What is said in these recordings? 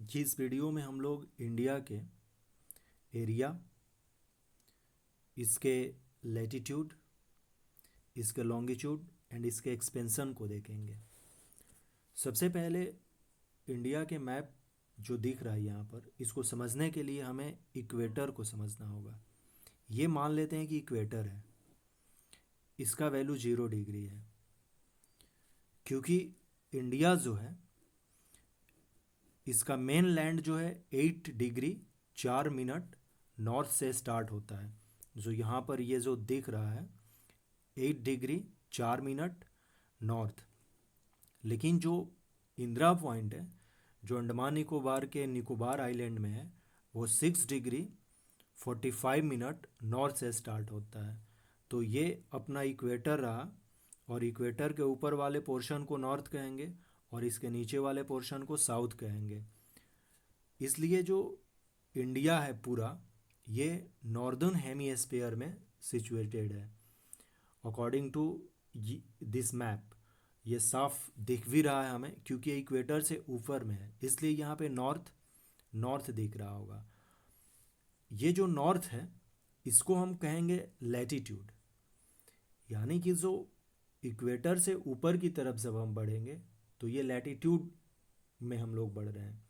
कि इस वीडियो में हम लोग इंडिया के एरिया, इसके लैटिट्यूड, इसके लॉन्गिट्यूड एंड इसके एक्सपेंशन को देखेंगे। सबसे पहले इंडिया के मैप जो दिख रहा है यहाँ पर, इसको समझने के लिए हमें इक्वेटर को समझना होगा। ये मान लेते हैं कि इक्वेटर है, इसका वैल्यू 0 डिग्री है, क्योंकि इंडिया जो है इसका मेन लैंड जो है 8 डिग्री 4 मिनट नॉर्थ से स्टार्ट होता है। जो यहाँ पर ये जो दिख रहा है 8 डिग्री 4 मिनट नॉर्थ, लेकिन जो इंदिरा पॉइंट है जो अंडमान निकोबार के निकोबार आइलैंड में है, वो 6 डिग्री 45 मिनट नॉर्थ से स्टार्ट होता है। तो ये अपना इक्वेटर रहा, और इक्वेटर के ऊपर वाले पोर्शन को नॉर्थ कहेंगे और इसके नीचे वाले पोर्शन को साउथ कहेंगे। इसलिए जो इंडिया है पूरा, ये नॉर्दर्न हेमीस्फीयर में सिचुएटेड है अकॉर्डिंग टू दिस मैप। ये साफ दिख भी रहा है हमें, क्योंकि इक्वेटर से ऊपर में है, इसलिए यहाँ पे नॉर्थ नॉर्थ दिख रहा होगा। ये जो नॉर्थ है इसको हम कहेंगे लैटिट्यूड, यानी कि जो इक्वेटर से ऊपर की तरफ जब हम बढ़ेंगे तो ये लैटिट्यूड में हम लोग बढ़ रहे हैं।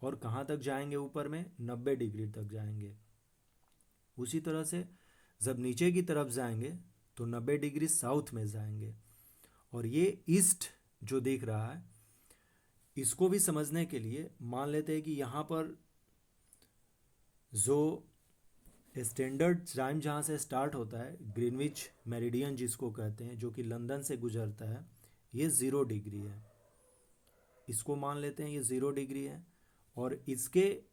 और कहाँ तक जाएंगे ऊपर में? 90 डिग्री तक जाएंगे। उसी तरह से जब नीचे की तरफ जाएंगे तो 90 डिग्री साउथ में जाएंगे। और ये ईस्ट जो दिख रहा है, इसको भी समझने के लिए मान लेते हैं कि यहाँ पर जो स्टैंडर्ड टाइम जहाँ से स्टार्ट होता है, ग्रीनविच मेरिडियन जिसको कहते हैं, जो कि लंदन से गुजरता है, ये 0 डिग्री है। इसको मान लेते हैं ये 0 डिग्री है, और इसके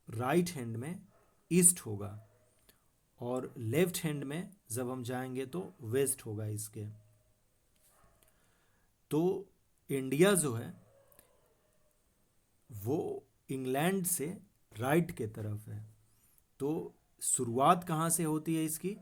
राइट हैंड में ईस्ट होगा और लेफ्ट हैंड में जब हम जाएंगे तो वेस्ट होगा इसके। तो इंडिया जो है वो इंग्लैंड से राइट के तरफ है। तो शुरुआत कहाँ से होती है इसकी?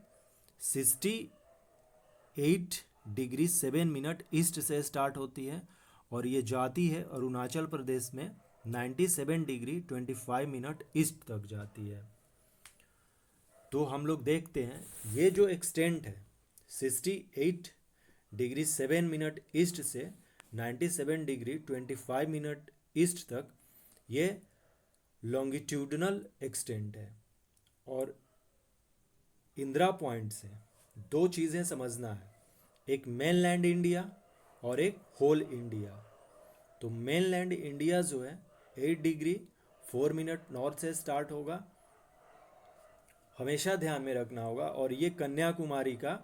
68 डिग्री 7 मिनट ईस्ट से स्टार्ट होती है, और ये जाती है अरुणाचल प्रदेश में 97 डिग्री 25 मिनट ईस्ट तक जाती है। तो हम लोग देखते हैं ये जो एक्सटेंट है 68 डिग्री 7 मिनट ईस्ट से 97 डिग्री 25 मिनट ईस्ट तक, ये लॉन्गिट्यूडनल एक्सटेंट है। और इंदिरा पॉइंट से दो चीज़ें समझना है, एक मेनलैंड इंडिया और एक होल इंडिया। तो मेनलैंड इंडिया जो है 8 डिग्री 4 मिनट नॉर्थ से स्टार्ट होगा, हमेशा ध्यान में रखना होगा, और ये कन्याकुमारी का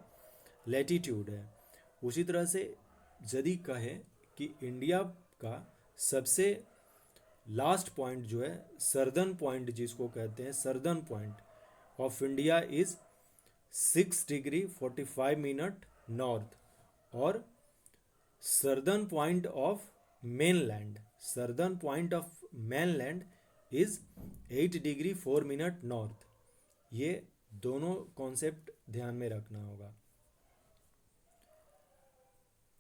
लैटिट्यूड है। उसी तरह से यदि कहें कि इंडिया का सबसे लास्ट पॉइंट जो है सर्दर्न पॉइंट जिसको कहते हैं, southern point of India is 6 degree 45 minute north, और southern point of mainland, southern point of mainland is 8 degree 4 minute north. ये दोनों कॉन्सेप्ट ध्यान में रखना होगा।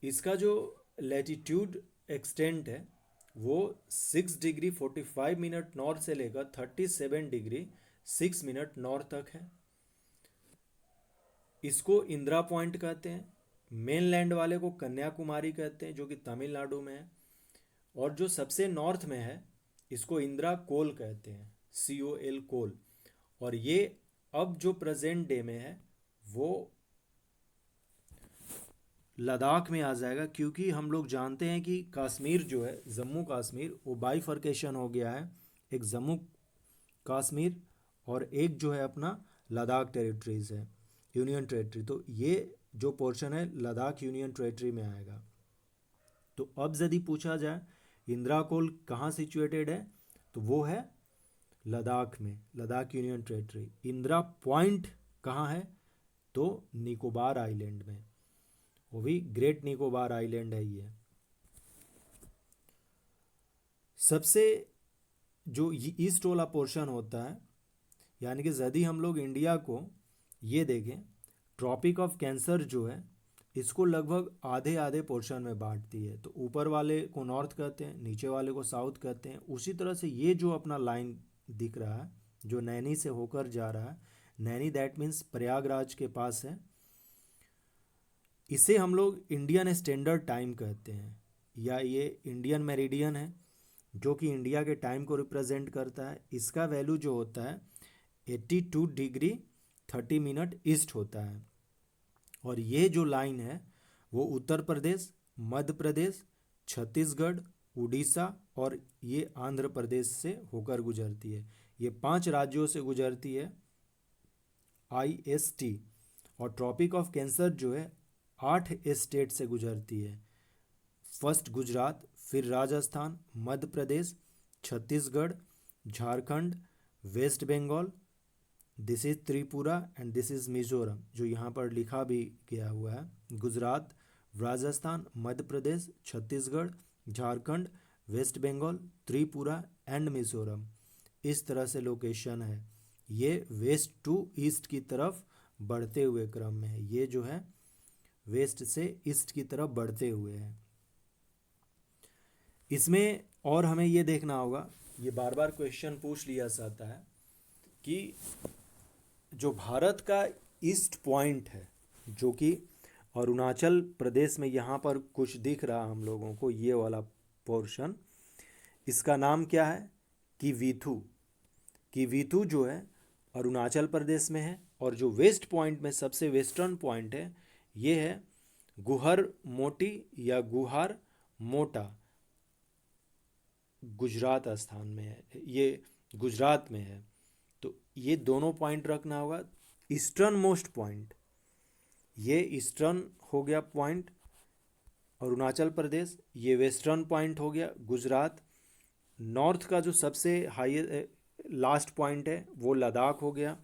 इसका जो लैटिट्यूड एक्सटेंट है वो 6 डिग्री 45 मिनट नॉर्थ से लेकर 37 डिग्री 6 मिनट नॉर्थ तक है। इसको इंदिरा पॉइंट कहते हैं। मेनलैंड वाले को कन्याकुमारी कहते हैं, जो कि तमिलनाडु में है। और जो सबसे नॉर्थ में है इसको इंदिरा कोल कहते हैं, COL कोल। और ये अब जो प्रेजेंट डे में है वो लद्दाख में आ जाएगा, क्योंकि हम लोग जानते हैं कि कश्मीर जो है, जम्मू कश्मीर, वो बाइफर्केशन हो गया है, एक जम्मू कश्मीर और एक जो है अपना लद्दाख टेरिटरीज है, यूनियन टेरिटरी। तो ये जो पोर्शन है लद्दाख यूनियन टेरिटरी में आएगा। तो अब यदि पूछा जाए इंदिरा कोल कहाँ सिचुएटेड है, तो वो है लद्दाख में, Ladakh union territory. Indira point कहाँ है? तो निकोबार आइलैंड में, वो भी ग्रेट निकोबार आइलैंड है ये। सबसे जो ईस्ट वाला पोर्शन होता है, यानी कि यदि हम लोग इंडिया को ये देखें, ट्रॉपिक ऑफ कैंसर जो है इसको लगभग आधे आधे पोर्शन में बांटती है। तो ऊपर वाले को नॉर्थ कहते हैं, नीचे वाले को साउथ कहते हैं। उसी तरह से ये जो अपना लाइन दिख रहा है जो नैनी से होकर जा रहा है, नैनी दैट मीन्स प्रयागराज के पास है, इसे हम लोग इंडियन स्टैंडर्ड टाइम कहते हैं, या ये इंडियन मेरिडियन है जो कि इंडिया के टाइम को रिप्रेजेंट करता है। इसका वैल्यू जो होता है 82 डिग्री 30 मिनट ईस्ट होता है। और ये जो लाइन है वो उत्तर प्रदेश, मध्य प्रदेश, छत्तीसगढ़, उड़ीसा और ये आंध्र प्रदेश से होकर गुजरती है। ये 5 राज्यों से गुजरती है IST। और ट्रॉपिक ऑफ कैंसर जो है 8 स्टेट से गुजरती है। फर्स्ट गुजरात, फिर Rajasthan, Madhya Pradesh, Chhattisgarh, Jharkhand, waste Bengal, this is Tripura and this is Mizoram, जो यहाँ पर लिखा भी गया हुआ है। गुजरात, राजस्थान, मध्य प्रदेश, छत्तीसगढ़, झारखंड, वेस्ट बंगाल, त्रिपुरा एंड मिजोरम, इस तरह से लोकेशन है। ये वेस्ट टू ईस्ट की तरफ बढ़ते हुए क्रम में है। ये जो है वेस्ट से ईस्ट की तरफ बढ़ते हुए हैं। इसमें और हमें ये देखना होगा, ये बार बार क्वेश्चन पूछ लिया जाता है कि जो भारत का ईस्ट पॉइंट है, जो कि अरुणाचल प्रदेश में यहाँ पर कुछ दिख रहा हम लोगों को, ये वाला पोर्शन, इसका नाम क्या है? किवीथू। किवीथू जो है अरुणाचल प्रदेश में है। और जो वेस्ट पॉइंट में सबसे वेस्टर्न पॉइंट है ये है गुहर मोटी या गुहार मोटा, गुजरात स्थान में है, ये गुजरात में है। तो ये दोनों पॉइंट रखना होगा। ईस्टर्न मोस्ट पॉइंट, ये ईस्टर्न हो गया पॉइंट अरुणाचल प्रदेश, ये वेस्टर्न पॉइंट हो गया गुजरात। नॉर्थ का जो सबसे हाई लास्ट पॉइंट है वो लद्दाख हो गया।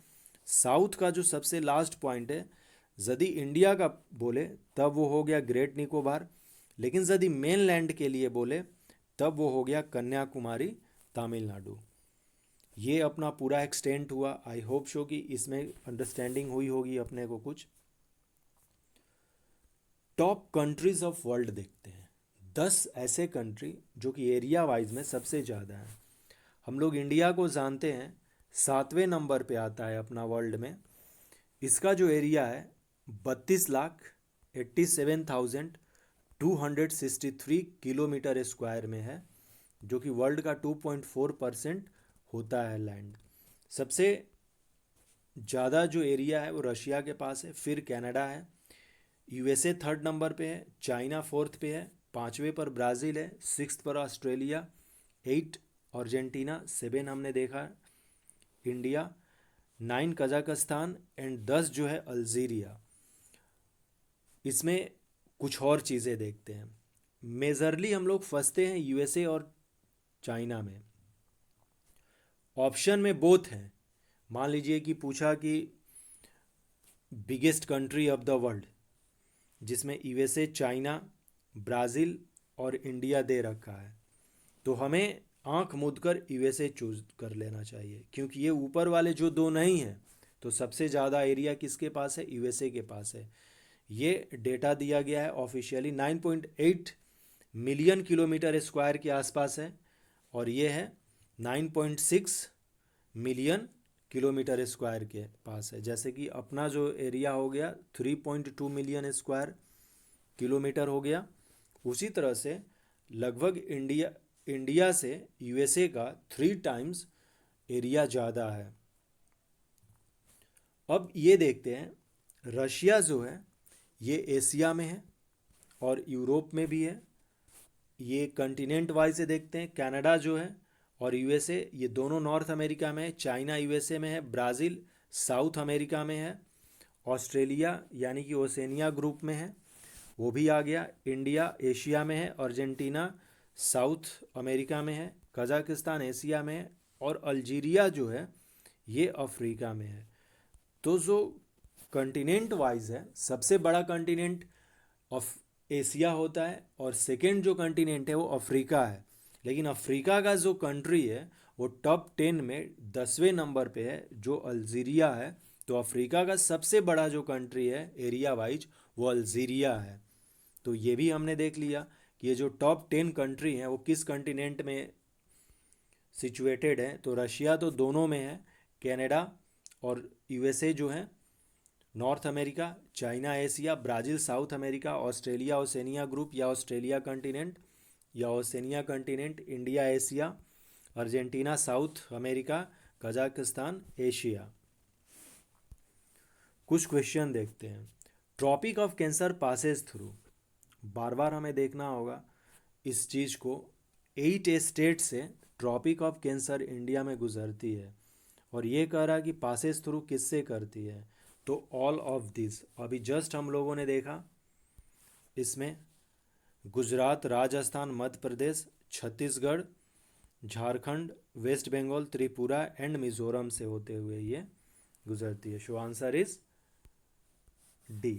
साउथ का जो सबसे लास्ट पॉइंट है यदि इंडिया का बोले तब वो हो गया ग्रेट निकोबार, लेकिन यदि मेन लैंड के लिए बोले तब वो हो गया कन्याकुमारी, तमिलनाडु। ये अपना पूरा एक्सटेंट हुआ। आई होप सो कि इसमें अंडरस्टैंडिंग हुई होगी अपने को कुछ। टॉप कंट्रीज ऑफ वर्ल्ड देखते हैं, 10 ऐसे कंट्री जो कि एरिया वाइज में सबसे ज़्यादा हैं। हम लोग इंडिया को जानते हैं 7वें नंबर पे आता है अपना वर्ल्ड में। इसका जो एरिया है 32,87,263 किलोमीटर स्क्वायर में है, जो कि वर्ल्ड का 2.4% होता है लैंड। सबसे ज़्यादा जो एरिया है वो रशिया के पास है, फिर कनाडा है, USA 3rd नंबर पे है, चाइना 4th पे है, 5वें पर ब्राज़ील है, 6th पर ऑस्ट्रेलिया, 8 अर्जेंटीना, 7 हमने देखा इंडिया, 9 कजाकिस्तान एंड 10 जो है अल्जीरिया। इसमें कुछ और चीज़ें देखते हैं। मेजरली हम लोग फंसते हैं USA और चाइना में। ऑप्शन में बोथ हैं। मान लीजिए कि पूछा कि biggest country of the world, जिसमें USA, चाइना, ब्राज़ील और इंडिया दे रखा है, तो हमें आंख मूंदकर USA चूज कर लेना चाहिए, क्योंकि ये ऊपर वाले जो दो नहीं हैं। तो सबसे ज़्यादा एरिया किसके पास है? USA के पास है। ये डेटा दिया गया है ऑफिशियली, 9.8 मिलियन किलोमीटर स्क्वायर के आसपास है, और ये है 9.6 मिलियन किलोमीटर स्क्वायर के पास है। जैसे कि अपना जो एरिया हो गया 3.2 मिलियन स्क्वायर किलोमीटर हो गया, उसी तरह से लगभग इंडिया से USA का 3 टाइम्स एरिया ज़्यादा है। अब ये देखते हैं, रशिया जो है ये एशिया में है और यूरोप में भी है। ये कंटिनेंट वाइज से देखते हैं, कनाडा जो है और USA ये दोनों नॉर्थ अमेरिका में है, चाइना USA में है, ब्राज़ील साउथ अमेरिका में है, ऑस्ट्रेलिया यानी कि ओसेनिया ग्रुप में है, वो भी आ गया। इंडिया एशिया में है, अर्जेंटीना साउथ अमेरिका में है, कजाकिस्तान एशिया में है, और अल्जीरिया जो है ये अफ्रीका में है। तो जो कंटिनेंट वाइज है, सबसे बड़ा कंटिनेंट ऑफ एशिया होता है और सेकेंड जो कंटिनेंट है वो अफ्रीका है। लेकिन अफ्रीका का जो कंट्री है वो टॉप 10 में 10वें नंबर पे है, जो अल्जीरिया है। तो अफ्रीका का सबसे बड़ा जो कंट्री है एरिया वाइज वो अल्जीरिया है। तो ये भी हमने देख लिया कि ये जो टॉप 10 कंट्री हैं वो किस कंटिनेंट में सिचुएटेड है। तो रशिया तो दोनों में है, कनाडा और यूएसए जो है North America, China Asia, Brazil South America, Australia Oceania group या ऑस्ट्रेलिया कंटिनेंट या Oceania continent, India Asia, Argentina South America, Kazakhstan Asia. कुछ क्वेश्चन देखते हैं। Tropic of cancer passes through, बार बार हमें देखना होगा इस चीज़ को। 8 स्टेट से ट्रॉपिक ऑफ कैंसर इंडिया में गुजरती है और ये कह रहा है कि पासेस थ्रू किससे करती है, तो ऑल ऑफ दिस। अभी जस्ट हम लोगों ने देखा इसमें गुजरात, राजस्थान, मध्य प्रदेश, छत्तीसगढ़, झारखंड, वेस्ट बंगाल, त्रिपुरा एंड मिजोरम से होते हुए ये गुजरती है। So answer is D.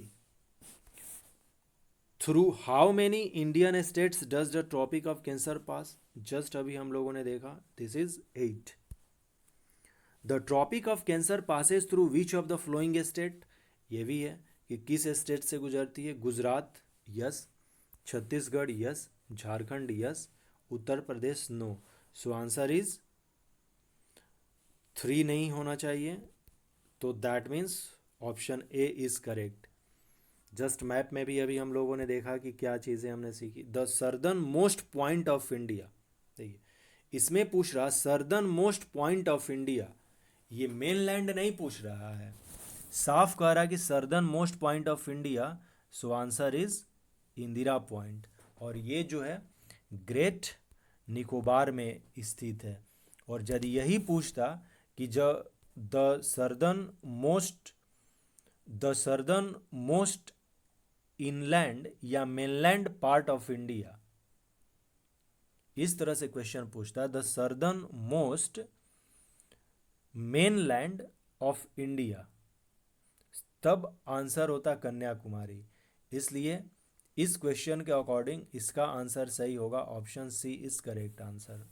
Through how many Indian states does the tropic of cancer pass, just अभी हम लोगों ने देखा this is 8। The tropic of cancer passes through which of the flowing state, ये भी है कि किस स्टेट से गुजरती है। Gujarat yes, Chhattisgarh yes, Jharkhand yes, Uttar Pradesh no. So answer is 3 नहीं होना चाहिए, तो that means option A is correct. Just map में भी अभी हम लोगों ने देखा कि क्या चीज़ें हमने सीखी। The southern most point of India, देखिए इसमें पूछ रहा southern most point of India, ये मेनलैंड नहीं पूछ रहा है, साफ कह रहा है कि southern most point of India. So answer is Indira point, और ये जो है ग्रेट निकोबार में स्थित है। और यदि यही पूछता कि द सर्दर्न मोस्ट इनलैंड या मेनलैंड पार्ट ऑफ इंडिया, इस तरह से क्वेश्चन पूछता है the southern most mainland of India, तब आंसर होता कन्याकुमारी। इसलिए इस क्वेश्चन के अकॉर्डिंग इसका आंसर सही होगा, option C is correct answer.